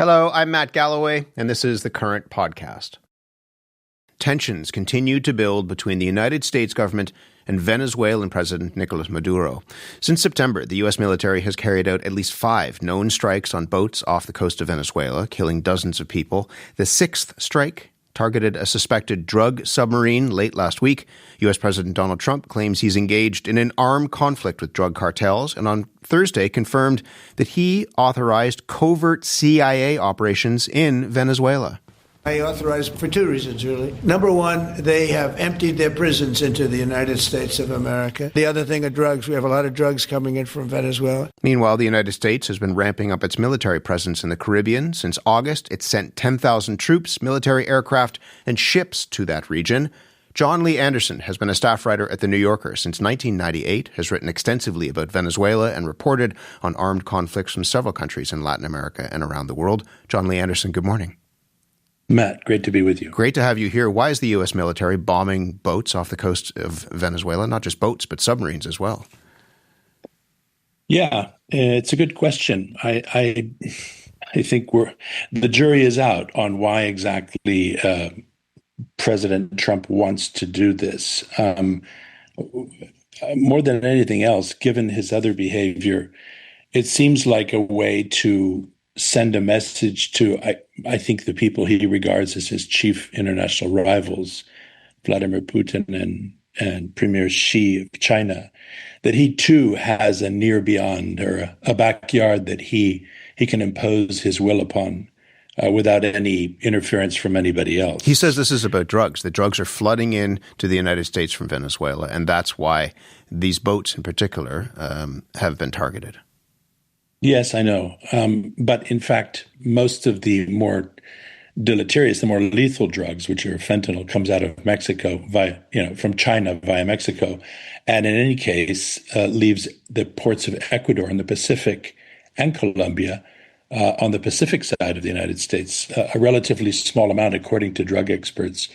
Hello, I'm Matt Galloway, and this is the Current Podcast. Tensions continue to build between the United States government and Venezuelan President Nicolas Maduro. Since September, the U.S. military has carried out at least 5 known strikes on boats off the coast of Venezuela, killing dozens of people. The 6th strike targeted a suspected drug submarine late last week. U.S. President Donald Trump claims he's engaged in an armed conflict with drug cartels, and on Thursday confirmed that he authorized covert CIA operations in Venezuela. I authorized for 2 reasons, really. Number one, they have emptied their prisons into the United States of America. The other thing are drugs. We have a lot of drugs coming in from Venezuela. Meanwhile, the United States has been ramping up its military presence in the Caribbean. Since August, it's sent 10,000 troops, military aircraft, and ships to that region. Jon Lee Anderson has been a staff writer at The New Yorker since 1998, has written extensively about Venezuela and reported on armed conflicts from several countries in Latin America and around the world. Jon Lee Anderson, good morning. Matt, great to be with you. Great to have you here. Why is the U.S. military bombing boats off the coast of Venezuela? Not just boats, but submarines as well. Yeah, it's a good question. I think the jury is out on why exactly President Trump wants to do this. More than anything else, given his other behavior, it seems like a way to send a message to, I think, the people he regards as his chief international rivals, Vladimir Putin and Premier Xi of China, that he too has a near beyond or a backyard that he can impose his will upon without any interference from anybody else. He says this is about drugs. The drugs are flooding in to the United States from Venezuela, and that's why these boats in particular have been targeted. Yes, I know. But in fact, most of the more deleterious, the more lethal drugs, which are fentanyl, comes out of Mexico from China via Mexico. And in any case, leaves the ports of Ecuador in the Pacific and Colombia on the Pacific side of the United States. A relatively small amount, according to drug experts,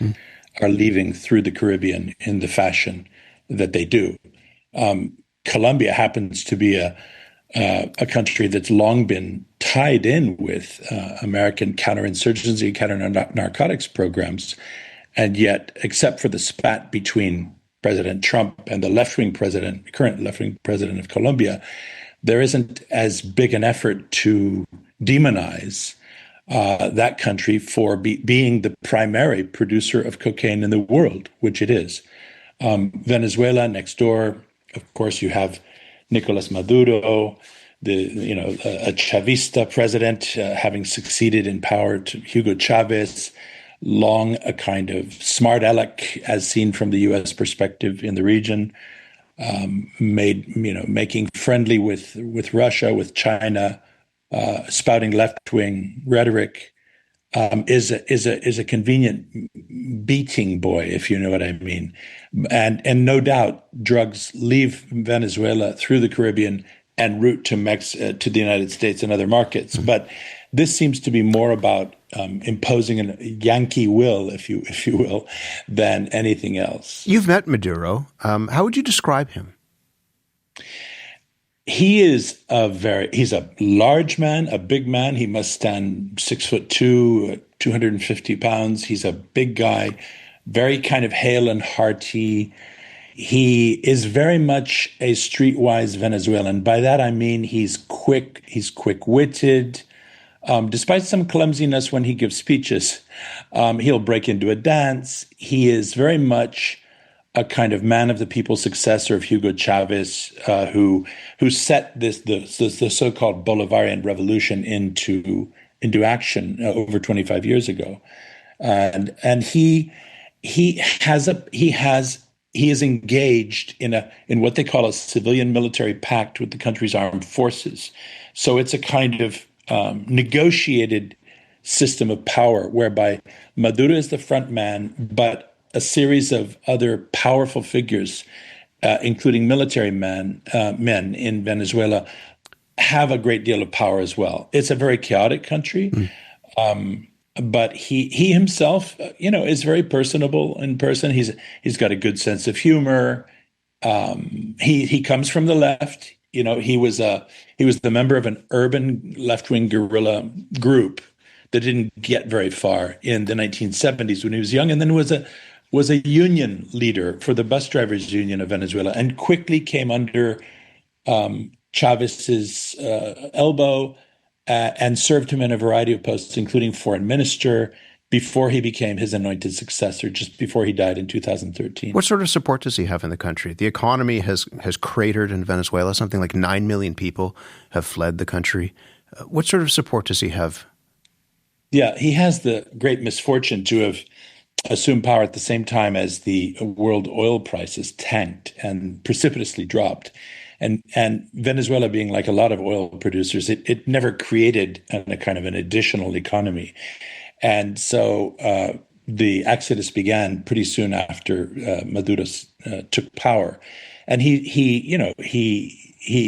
are leaving through the Caribbean in the fashion that they do. Colombia happens to be a country that's long been tied in with American counterinsurgency, counter-narcotics programs. And yet, except for the spat between President Trump and the current left-wing president of Colombia, there isn't as big an effort to demonize that country for being the primary producer of cocaine in the world, which it is. Venezuela, next door, of course, you have Nicolas Maduro, a Chavista president, having succeeded in power to Hugo Chavez, long a kind of smart aleck, as seen from the U.S. perspective in the region, making friendly with Russia, with China, spouting left-wing rhetoric, is a convenient beating boy, if you know what I mean. And no doubt drugs leave Venezuela through the Caribbean en route to the United States and other markets. But this seems to be more about imposing a Yankee will, if you will, than anything else. You've met Maduro. How would you describe him? He's a large man, a big man. He must stand 6'2", 250 pounds. He's a big guy, very kind of hale and hearty. He is very much a streetwise Venezuelan. By that I mean he's quick-witted. Despite some clumsiness when he gives speeches, he'll break into a dance. He is very much a kind of man of the people successor of Hugo Chavez, who set the so-called Bolivarian revolution into action over 25 years ago, and he is engaged in what they call a civilian military pact with the country's armed forces. So it's a kind of negotiated system of power whereby Maduro is the front man, but a series of other powerful figures, including military men in Venezuela, have a great deal of power as well. It's a very chaotic country, but he himself, is very personable in person. He's got a good sense of humor. He comes from the left. He was the member of an urban left-wing guerrilla group that didn't get very far in the 1970s when he was young, and then was a union leader for the bus drivers union of Venezuela, and quickly came under Chavez's elbow and served him in a variety of posts, including foreign minister, before he became his anointed successor, just before he died in 2013. What sort of support does he have in the country? The economy has cratered in Venezuela. Something like 9 million people have fled the country. What sort of support does he have? Yeah, he has the great misfortune to have assumed power at the same time as the world oil prices tanked and precipitously dropped. And Venezuela, being like a lot of oil producers, it never created a kind of an additional economy. And so the exodus began pretty soon after Maduro took power, and he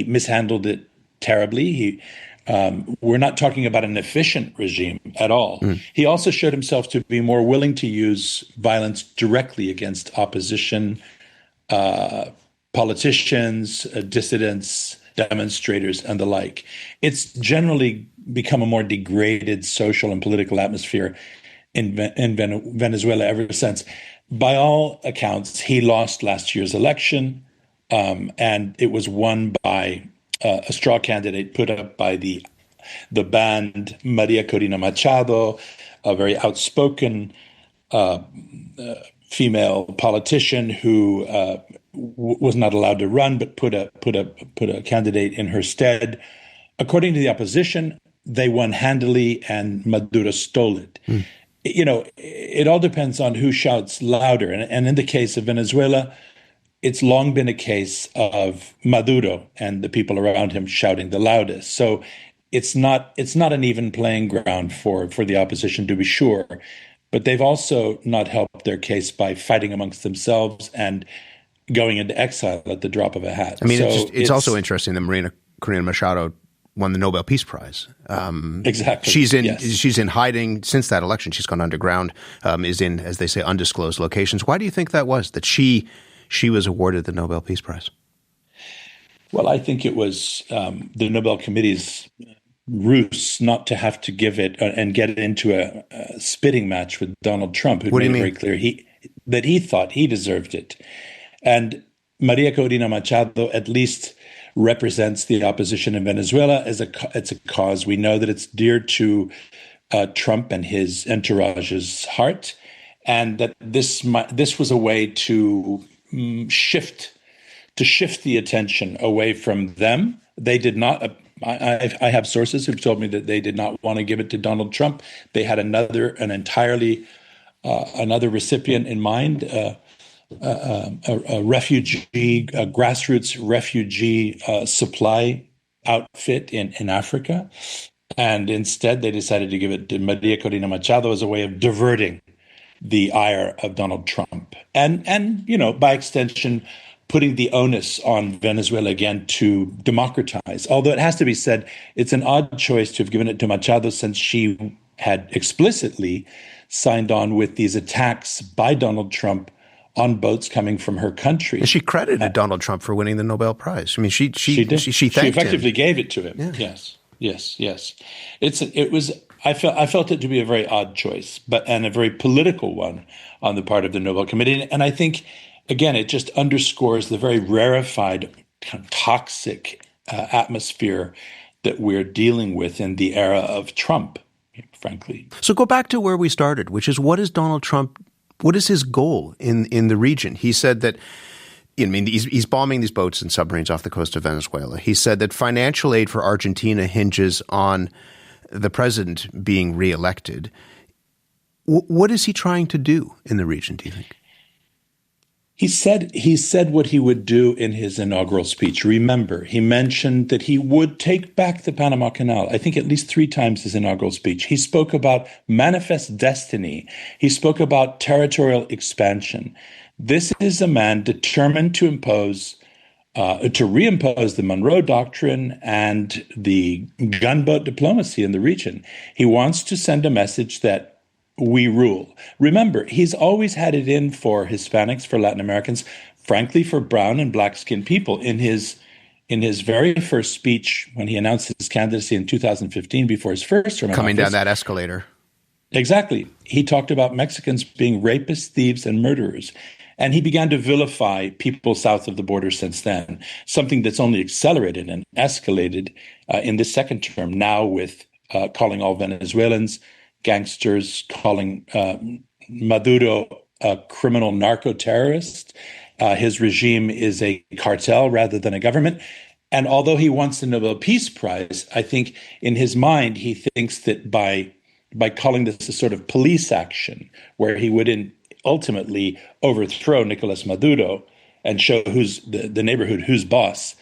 mishandled it terribly. We're not talking about an efficient regime at all. He also showed himself to be more willing to use violence directly against opposition, politicians, dissidents, demonstrators, and the like. It's generally become a more degraded social and political atmosphere in Venezuela ever since. By all accounts, he lost last year's election, and it was won by a straw candidate put up by the band Maria Corina Machado, a very outspoken female politician who was not allowed to run, but put a candidate in her stead. According to the opposition, they won handily, and Maduro stole it. It all depends on who shouts louder. And in the case of Venezuela, it's long been a case of Maduro and the people around him shouting the loudest. So it's not an even playing ground for the opposition, to be sure. But they've also not helped their case by fighting amongst themselves and going into exile at the drop of a hat. I mean, so it's also interesting that Maria Corina Machado won the Nobel Peace Prize. Exactly. She's in hiding since that election. She's gone underground, is in, as they say, undisclosed locations. Why do you think that was, that she was awarded the Nobel Peace Prize? Well, I think it was the Nobel Committee's ruse not to have to give it and get it into a spitting match with Donald Trump, who made it very clear that he thought he deserved it. And Maria Corina Machado at least represents the opposition in Venezuela as it's a cause. We know that it's dear to Trump and his entourage's heart, and that this was a way to shift the attention away from them. They did not. I have sources who've told me that they did not want to give it to Donald Trump. They had another recipient in mind, a refugee, a grassroots refugee supply outfit in Africa. And instead, they decided to give it to Maria Corina Machado as a way of diverting the ire of Donald Trump. And by extension, putting the onus on Venezuela again to democratize. Although it has to be said, it's an odd choice to have given it to Machado, since she had explicitly signed on with these attacks by Donald Trump on boats coming from her country. And she credited Donald Trump for winning the Nobel Prize. I mean, she did. She effectively him. Gave it to him. Yeah. Yes. I felt it to be a very odd choice, and a very political one on the part of the Nobel Committee. And I think, again, it just underscores the very rarefied, kind of toxic atmosphere that we're dealing with in the era of Trump, frankly. So go back to where we started, which is, what is Donald Trump? What is his goal in the region? He said that, he's bombing these boats and submarines off the coast of Venezuela. He said that financial aid for Argentina hinges on the president being reelected. What is he trying to do in the region, do you think? He said what he would do in his inaugural speech. Remember, he mentioned that he would take back the Panama Canal, I think at least 3 times his inaugural speech. He spoke about manifest destiny. He spoke about territorial expansion. This is a man determined to reimpose the Monroe Doctrine and the gunboat diplomacy in the region. He wants to send a message that we rule. Remember, he's always had it in for Hispanics, for Latin Americans, frankly, for brown and black-skinned people in his in his very first speech when he announced his candidacy in 2015 before his first term in coming office, down that escalator. Exactly. He talked about Mexicans being rapists, thieves, and murderers. And he began to vilify people south of the border since then, something that's only accelerated and escalated in this second term, now with calling all Venezuelans gangsters, calling Maduro a criminal narco-terrorist. His regime is a cartel rather than a government. And although he wants the Nobel Peace Prize, I think in his mind, he thinks that by calling this a sort of police action, where he would ultimately overthrow Nicolas Maduro and show who's the neighborhood, who's boss,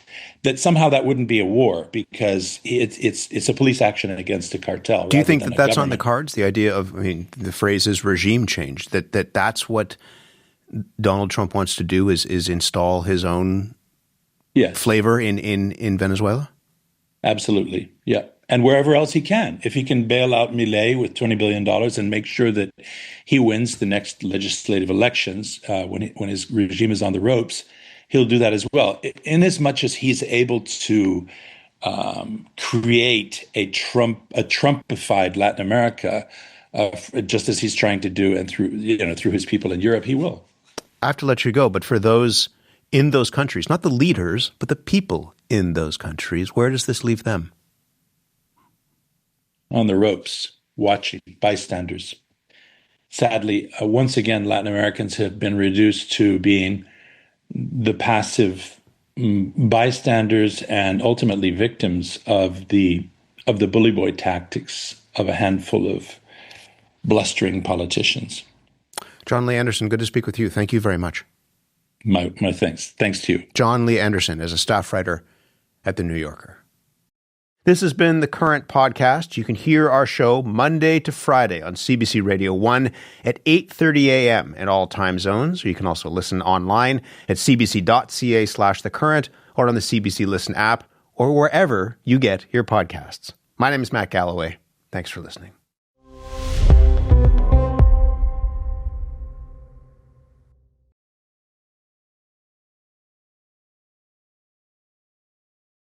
that somehow that wouldn't be a war because it's a police action against a cartel. Do you think that that's on the cards? The idea of, the phrase is regime change, that's what Donald Trump wants to do is install his own flavor in Venezuela? Absolutely, yeah. And wherever else he can. If he can bail out Milei with $20 billion and make sure that he wins the next legislative elections when his regime is on the ropes, he'll do that as well. In as much as he's able to create a Trumpified Latin America, just as he's trying to do, and through his people in Europe, he will. I have to let you go, but for those in those countries, not the leaders, but the people in those countries, where does this leave them? On the ropes, watching, bystanders. Sadly, once again, Latin Americans have been reduced to being the passive bystanders and ultimately victims of the bully boy tactics of a handful of blustering politicians. Jon Lee Anderson, good to speak with you. Thank you very much. My thanks. Thanks to you. Jon Lee Anderson is a staff writer at The New Yorker. This has been The Current Podcast. You can hear our show Monday to Friday on CBC Radio 1 at 8:30 a.m. in all time zones. Or you can also listen online at cbc.ca/The Current or on the CBC Listen app or wherever you get your podcasts. My name is Matt Galloway. Thanks for listening.